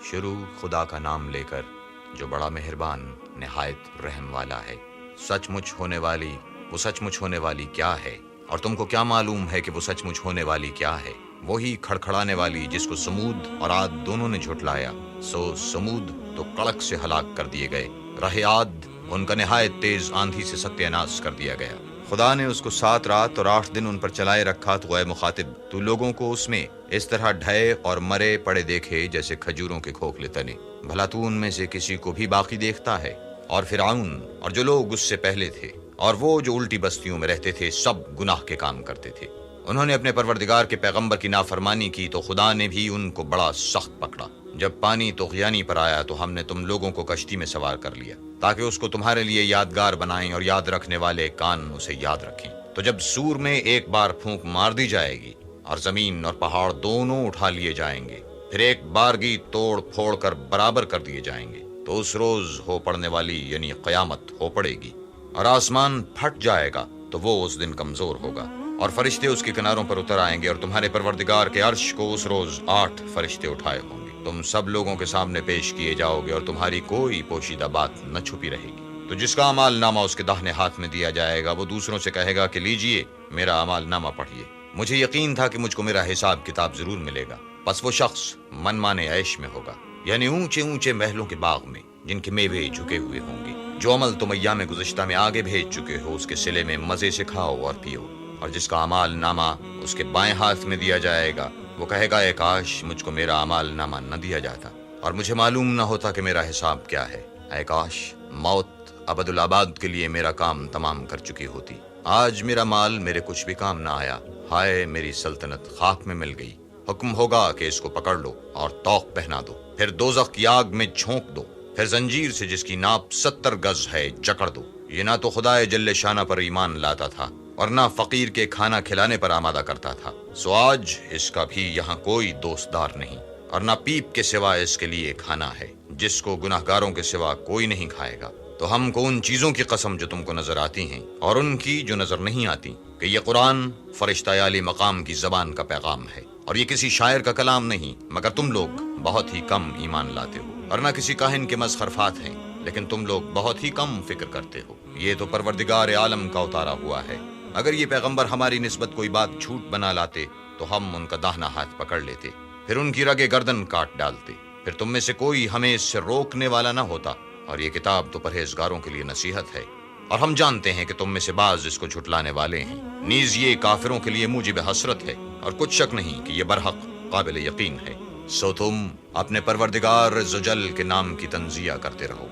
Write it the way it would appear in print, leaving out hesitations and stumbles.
شروع خدا کا نام لے کر جو بڑا مہربان نہایت رحم والا ہے۔ سچ مچ ہونے والی وہ سچ مچ ہونے والی کیا ہے، اور تم کو کیا معلوم ہے کہ وہ سچ مچ ہونے والی کیا ہے؟ وہی کھڑکھڑانے والی جس کو سمود اور عاد دونوں نے جھٹلایا، سو سمود تو کڑک سے ہلاک کر دیے گئے، رہ عاد ان کا نہایت تیز آندھی سے ستیہ ناش کر دیا گیا۔ خدا نے اس کو 7 رات اور 8 دن ان پر چلائے رکھا، تو اے مخاطب تو لوگوں کو اس میں اس طرح ڈھائے اور مرے پڑے دیکھے جیسے کھجوروں کے کھوکھلے تنے۔ بھلا تو ان میں سے کسی کو بھی باقی دیکھتا ہے؟ اور فرعون اور جو لوگ اس سے پہلے تھے اور وہ جو الٹی بستیوں میں رہتے تھے، سب گناہ کے کام کرتے تھے۔ انہوں نے اپنے پروردگار کے پیغمبر کی نافرمانی کی، تو خدا نے بھی ان کو بڑا سخت پکڑا۔ جب پانی طغیانی پر آیا تو ہم نے تم لوگوں کو کشتی میں سوار کر لیا، تاکہ اس کو تمہارے لیے یادگار بنائیں اور یاد رکھنے والے کان اسے یاد رکھیں۔ تو جب سور میں ایک بار پھونک مار دی جائے گی اور زمین اور پہاڑ دونوں اٹھا لیے جائیں گے، پھر ایک بارگی توڑ پھوڑ کر برابر کر دیے جائیں گے، تو اس روز ہو پڑنے والی یعنی قیامت ہو پڑے گی، اور آسمان پھٹ جائے گا تو وہ اس دن کمزور ہوگا، اور فرشتے اس کے کناروں پر اتر آئیں گے، اور تمہارے پروردگار کے عرش کو اس روز 8 فرشتے اٹھائے ہوں گے۔ تم سب لوگوں کے سامنے پیش کیے جاؤ گے، اور تمہاری کوئی پوشیدہ بات نہ چھپی رہے گی۔ تو جس کا اعمال نامہ اس کے داہنے ہاتھ میں دیا جائے گا، وہ دوسروں سے کہے گا کہ لیجئے میرا اعمال نامہ پڑھیے، مجھے یقین تھا کہ مجھ کو میرا حساب کتاب ضرور ملے گا۔ پس وہ شخص من مانے عیش میں ہوگا، یعنی اونچے اونچے محلوں کے باغ میں، جن کے میوے جھکے ہوئے ہوں گے۔ جو عمل تم ایام گزشتہ میں آگے بھیج چکے ہو، اس کے صلے میں مزے سے کھاؤ اور پیو۔ اور جس کا اعمال نامہ اس کے بائیں ہاتھ میں دیا جائے گا، وہ کہے گا اے کاش مجھ کو میرا اعمال نامہ نہ دیا جاتا، اور مجھے معلوم نہ ہوتا کہ میرا حساب کیا ہے۔ اے کاش موت ابد الآباد کے لیے میرا کام تمام کر چکی ہوتی۔ آج میرا مال میرے کچھ بھی کام نہ آیا، ہائے میری سلطنت خاک میں مل گئی۔ حکم ہوگا کہ اس کو پکڑ لو اور طوق پہنا دو، پھر دوزخ کی آگ میں جھونک دو، پھر زنجیر سے جس کی ناپ 70 گز ہے جکڑ دو۔ یہ نہ تو خدائے جل شانہ پر ایمان لاتا تھا، اور نہ فقیر کے کھانا کھلانے پر آمادہ کرتا تھا، سو آج اس کا بھی یہاں کوئی دوست دار نہیں، اور نہ پیپ کے سوا اس کے لیے کھانا ہے، جس کو گناہگاروں کے سوا کوئی نہیں کھائے گا۔ تو ہم کو ان چیزوں کی قسم جو تم کو نظر آتی ہیں، اور ان کی جو نظر نہیں آتی، کہ یہ قرآن فرشتہ عالی مقام کی زبان کا پیغام ہے، اور یہ کسی شاعر کا کلام نہیں، مگر تم لوگ بہت ہی کم ایمان لاتے ہو۔ اور نہ کسی کاہن کے مذخرفات ہیں، لیکن تم لوگ بہت ہی کم فکر کرتے ہو۔ یہ تو پروردگار عالم کا اتارا ہوا ہے۔ اگر یہ پیغمبر ہماری نسبت کوئی بات جھوٹ بنا لاتے تو ہم ان کا داہنا ہاتھ پکڑ لیتے، پھر ان کی رگے گردن کاٹ ڈالتے، پھر تم میں سے کوئی ہمیں اس سے روکنے والا نہ ہوتا۔ اور یہ کتاب تو پرہیزگاروں کے لیے نصیحت ہے، اور ہم جانتے ہیں کہ تم میں سے بعض اس کو جھٹلانے والے ہیں، نیز یہ کافروں کے لیے موجب حسرت ہے، اور کچھ شک نہیں کہ یہ برحق قابل یقین ہے۔ سو تم اپنے پروردگار عز و جل کے نام کی تنزیہ کرتے رہو۔